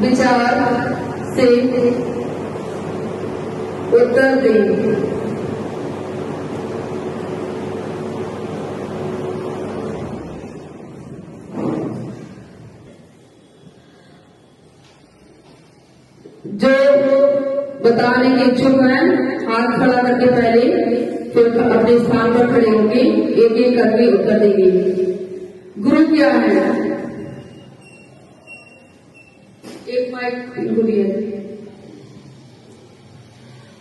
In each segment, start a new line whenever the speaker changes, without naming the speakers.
विचार से उत्तर दें। जो बताने के इच्छुक हैं हाथ खड़ा करके पहले, फिर अपने स्थान पर खड़े होंगे, एक एक करके उत्तर देंगे। गुरु क्या है? एक माइक इनको दिए।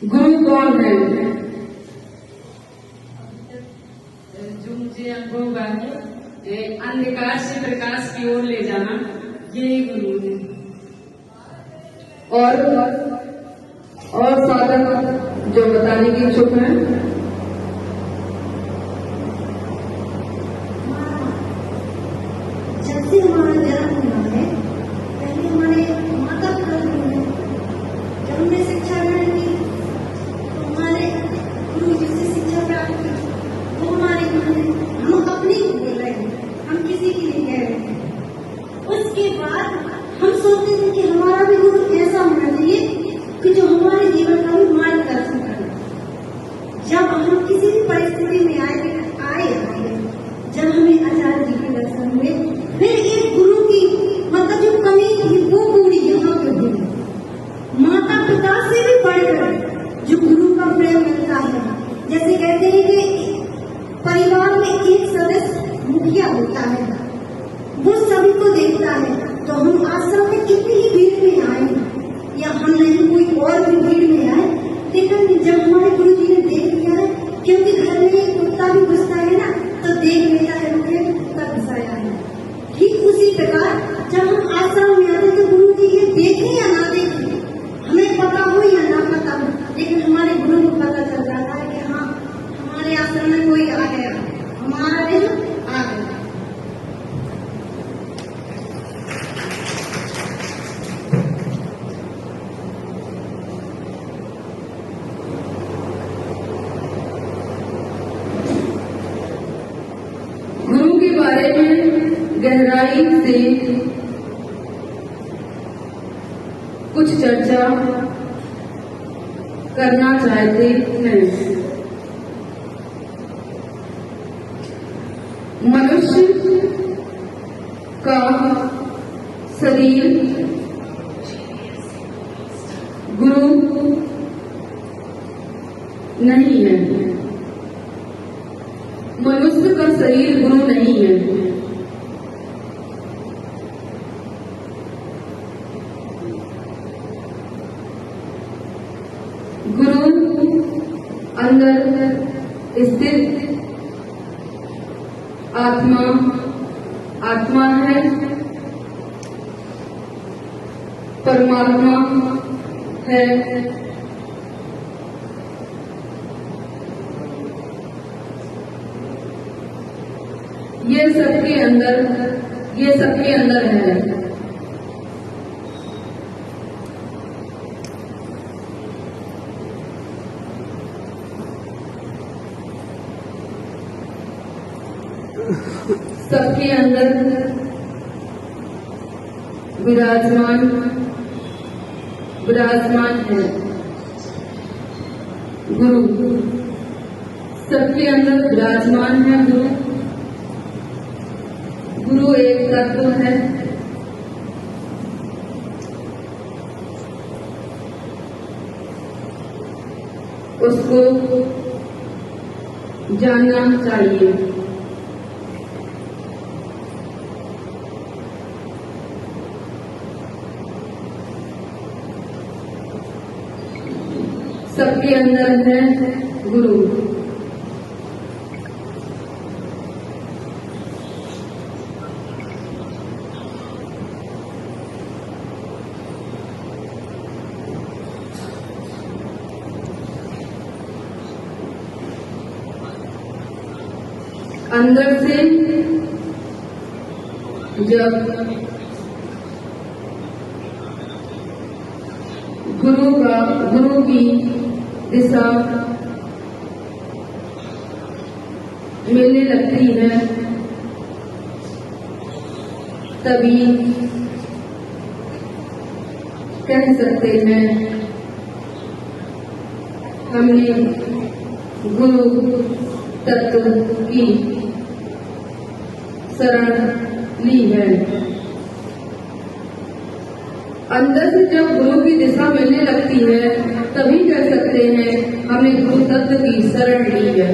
गुरु कौन है?
जो मुझे अनुभव है, अंधकार से प्रकाश की ओर ले जाना, यही गुरु है।
और साधक जो बताने के इच्छुक हैं?
जब से हमारा जन्म हुआ है, पहले हमारे माता पिता ने जब हमने शिक्षा ग्रहण की तो हमारे गुरु जिससे शिक्षा प्राप्त की वो हमारे गुरु हैं। हम अपनी बोल रहे हैं, हम किसी की नहीं कह रहे हैं। उसके बाद हम सोचते थे कि हमारा भी गुरु ऐसा होना चाहिए कि जो हमारे जीवन का भी मार्गदर्शन करे। जब हम किसी भी परिस्थिति में आए जब हमें आचार्य जी के दर्शन हुए, फिर एक गुरु की मतलब जो कमी थी वो पूरी यहाँ पे हुई। माता पिता से भी बढ़कर जो गुरु का प्रेम मिलता है, जैसे कहते हैं कि परिवार में एक सदस्य मुखिया होता है, वो सभी को देखता है। तो हम आश्रम में कितनी ही भीड़ में आए या हम नहीं कोई और भी भीड़ में आए, लेकिन जब हमारे गुरु जी ने देख लिया है, क्योंकि घर में एक कुत्ता भी घुसता है ना, तो देख लेता है मुझे कुत्ता घुसाया है। ठीक उसी प्रकार जब हम आश्रम में आते तो गुरु जी ये देखें या ना देखें, हमें पता हो या ना पता हो, लेकिन हमारे गुरु को पता चल जाता है कि हाँ हमारे आश्रम में कोई आ गया, हमारा देह आ गया।
गुरु के बारे में गहराई से कुछ चर्चा करना चाहते हैं। मनुष्य का शरीर गुरु नहीं है। मनुष्य का शरीर गुरु नहीं है। गुरु अंदर स्थित आत्मा है, परमात्मा है। ये सबके अंदर है। सबके अंदर विराजमान है गुरु। सबके अंदर विराजमान है गुरु। गुरु एक तत्व है। उसको जानना चाहिए। सबके अंदर है गुरु। अंदर से जब गुरु की दिशा मिलने लगती है, तभी कह सकते हैं हमने गुरु तत्व की शरण ली है। अंदर से जब गुरु की दिशा मिलने लगती है तभी कह सकते हैं हमने गुरु तत्व की शरण ली है।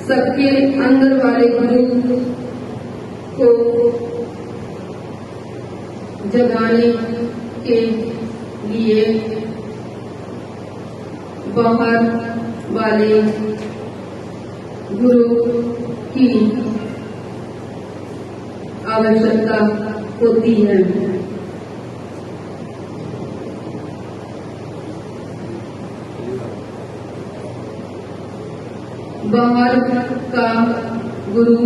सबके अंदर वाले गुरु को जगाने के लिए बाहर वाले गुरु की आवश्यकता होती है। बाहर का गुरु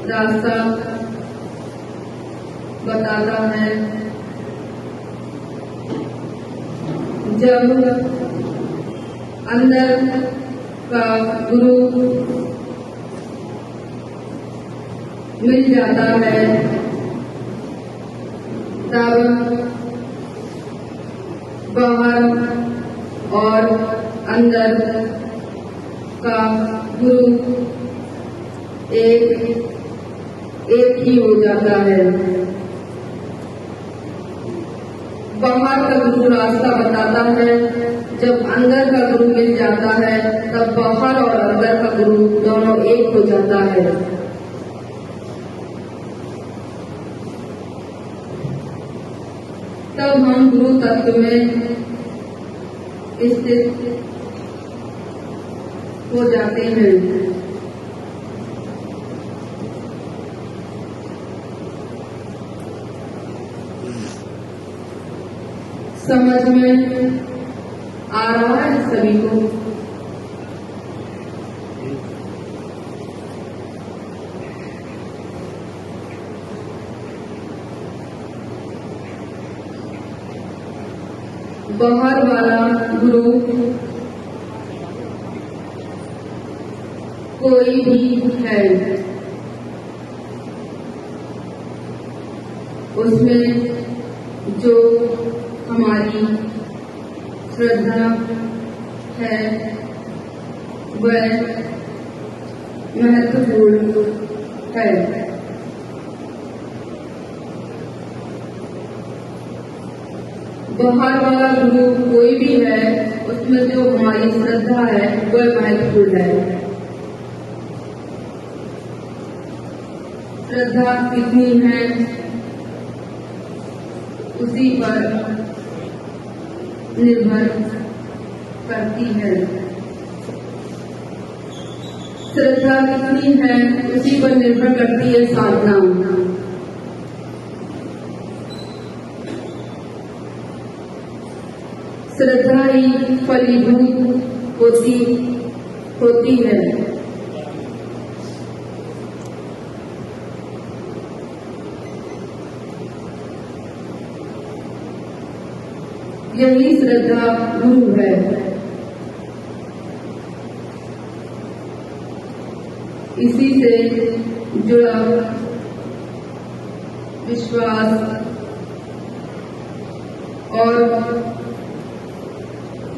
रास्ता बताता है, जब अंदर का गुरु मिल जाता है तब बाहर और अंदर का गुरु एक ही हो जाता है। बाहर का गुरु रास्ता बताता है, जब अंदर का गुरु मिल जाता है तब बाहर और अंदर का गुरु दोनों एक हो जाता है। तब हम गुरु तत्व में स्थित हो जाते हैं। समझ में आ रहा है सभी को? बाहर वाला गुरु कोई भी है, उसमें जो हमारी श्रद्धा है वह महत्वपूर्ण है। बाहर वाला गुरु कोई भी है, उसमें जो हमारी श्रद्धा है वह महत्वपूर्ण है। श्रद्धा कितनी है उसी पर निर्भर करती है। श्रद्धा कितनी है उसी पर निर्भर करती है साधना। श्रद्धा ही फलीभूत होती है। यही श्रद्धा गुरु है। इसी से जुड़ा विश्वास और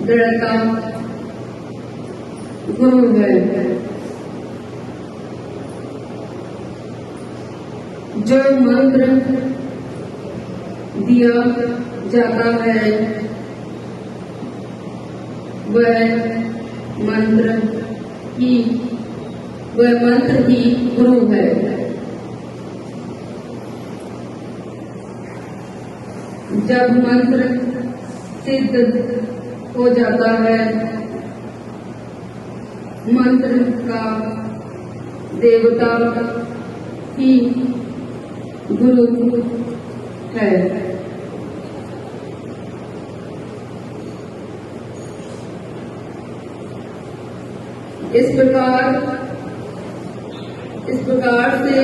दृढ़ता गुरु है। जो मंत्र दिया जाता है वह मंत्र ही गुरु है। जब मंत्र सिद्ध हो जाता है, मंत्र का देवता ही गुरु है। इस प्रकार से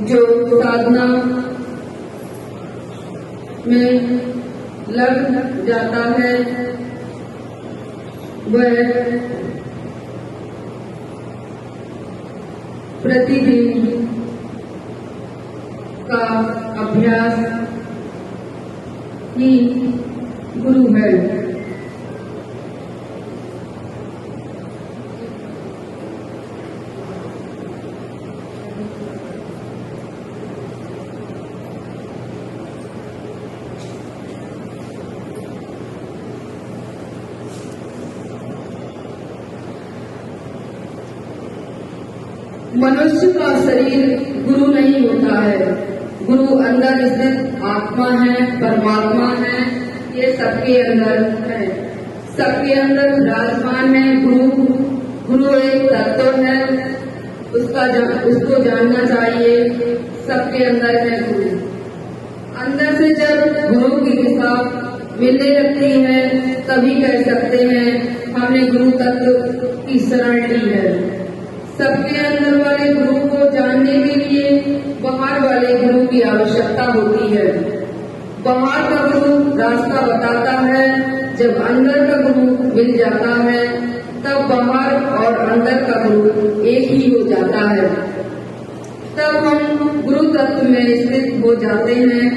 जो साधना में लग जाता है वह प्रतिदिन का अभ्यास ही गुरु है। मनुष्य का शरीर गुरु नहीं होता है। गुरु अंदर स्थित आत्मा है, परमात्मा है, ये सबके अंदर है, सबके अंदर विराजमान है। गुरु एक तत्व है, उसको जानना चाहिए। सबके अंदर है गुरु। अंदर से जब गुरु की दिशा मिलने लगती है तभी कह सकते हैं हमने गुरु तत्व की शरण ली है। सबके अंदर वाले गुरु को जानने के लिए बाहर वाले गुरु की आवश्यकता होती है। बाहर का गुरु रास्ता बताता है, जब अंदर का गुरु मिल जाता है तब बाहर और अंदर का गुरु एक ही हो जाता है। तब हम गुरु तत्व में स्थित हो जाते हैं।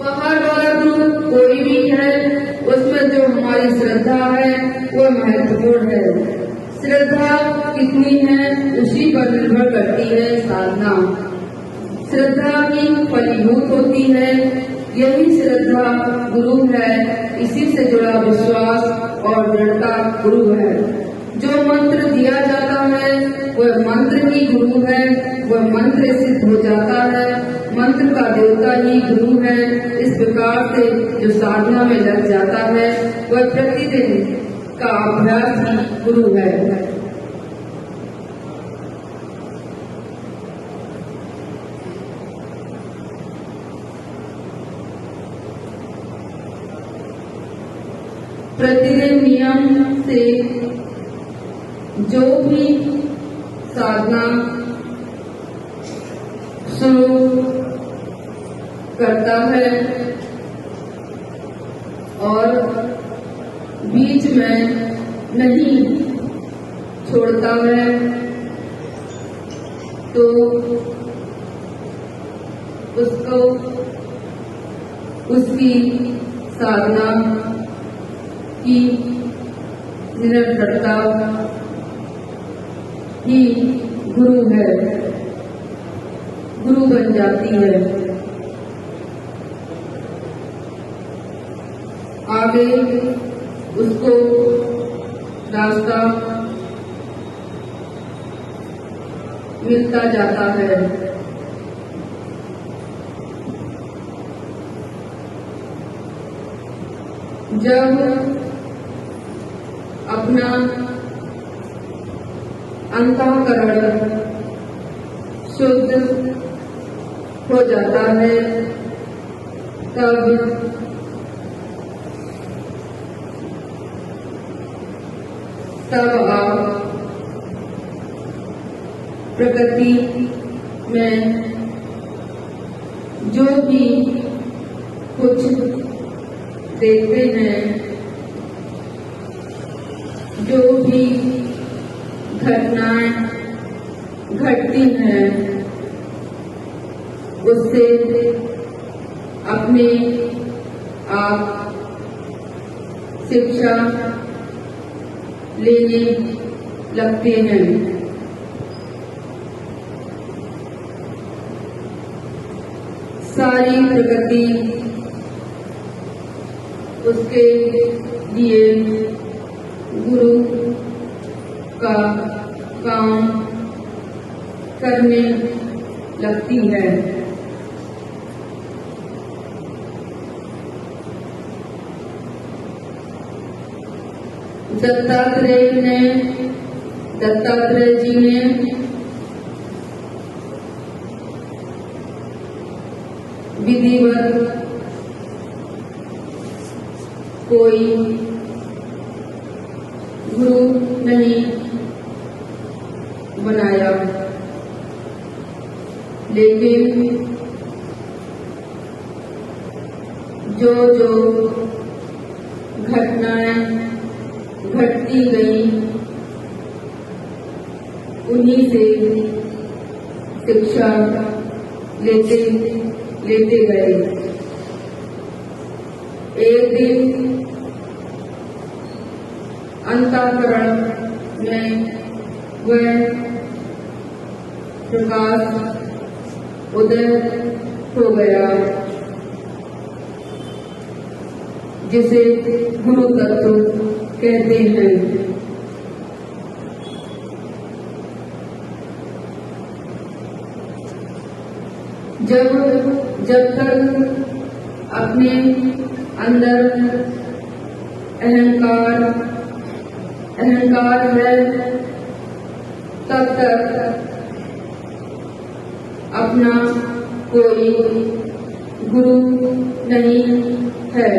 बाहर वाला गुरु कोई भी है, उसमें जो हमारी श्रद्धा है वो महत्वपूर्ण है। श्रद्धा कितनी है उसी पर निर्भर करती है साधना। श्रद्धा ही फलीभूत होती है। यही श्रद्धा गुरु है। इसी से जुड़ा विश्वास और दृढ़ता गुरु है। जो मंत्र दिया जाता है वह मंत्र ही गुरु है। वह मंत्र सिद्ध हो जाता है। मंत्र का देवता ही गुरु है। इस प्रकार से जो साधना में लग जाता है वह प्रतिदिन का अभ्यास ही गुरु है। प्रतिदिन नियम से जो भी साधना शुरू करता है और बीच में नहीं छोड़ता है तो उसको उसकी साधना की निरंतरता ही गुरु है, गुरु बन जाती है। आगे उसको रास्ता मिलता जाता है। जब अपना अंतःकरण शुद्ध हो जाता है तब आप प्रकृति में जो भी कुछ देखते हैं, जो भी घटनाएं घटती हैं, उससे अपने आप शिक्षा लेने लगते हैं। सारी प्रकृति उसके लिए गुरु का काम करने लगती है। दत्तात्रेय जी ने विधिवत कोई गुरु नहीं बनाया, लेकिन जो जो घटनाएं घटती गई उन्हीं से शिक्षा लेते लेते गए। एक दिन अंतःकरण में वह प्रकाश उदय हो गया जिसे गुरु तत्व कहते हैं। जब तक अपने अंदर अहंकार है तब तक अपना कोई गुरु नहीं है।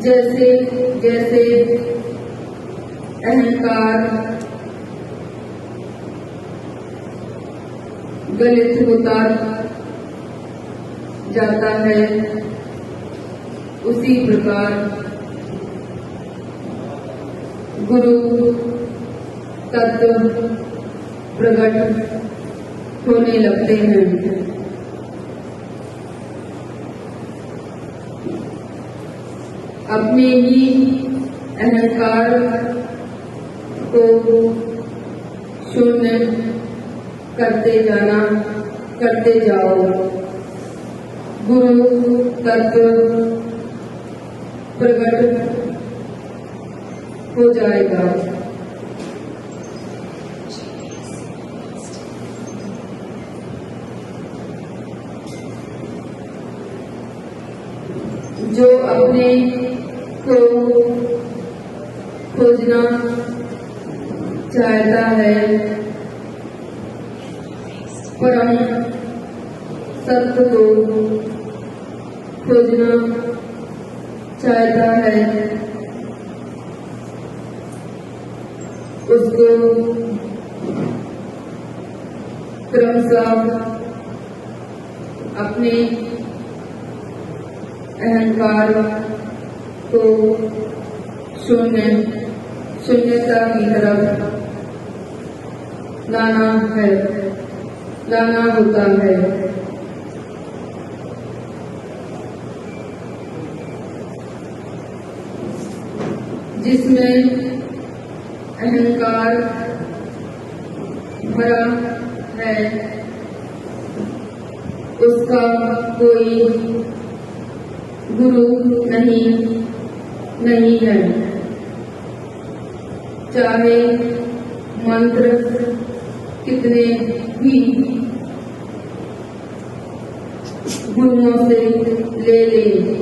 जैसे जैसे अहंकार गलित होता जाता है उसी प्रकार गुरु तत्व प्रकट होने लगते हैं। अपने ही अहंकार को शून्य करते जाओ। गुरु तत्व प्रकट हो जाएगा। जो अपने को खोजना चाहता है परम सत्य को खोजना चाहता है उसको क्रमशः अपने अहंकार को शून्यता की तरफ लाना होता है। जिसमें अहंकार भरा है उसका कोई गुरु नहीं है। चाहे मंत्र कितने भी गुरुओं से ले ले।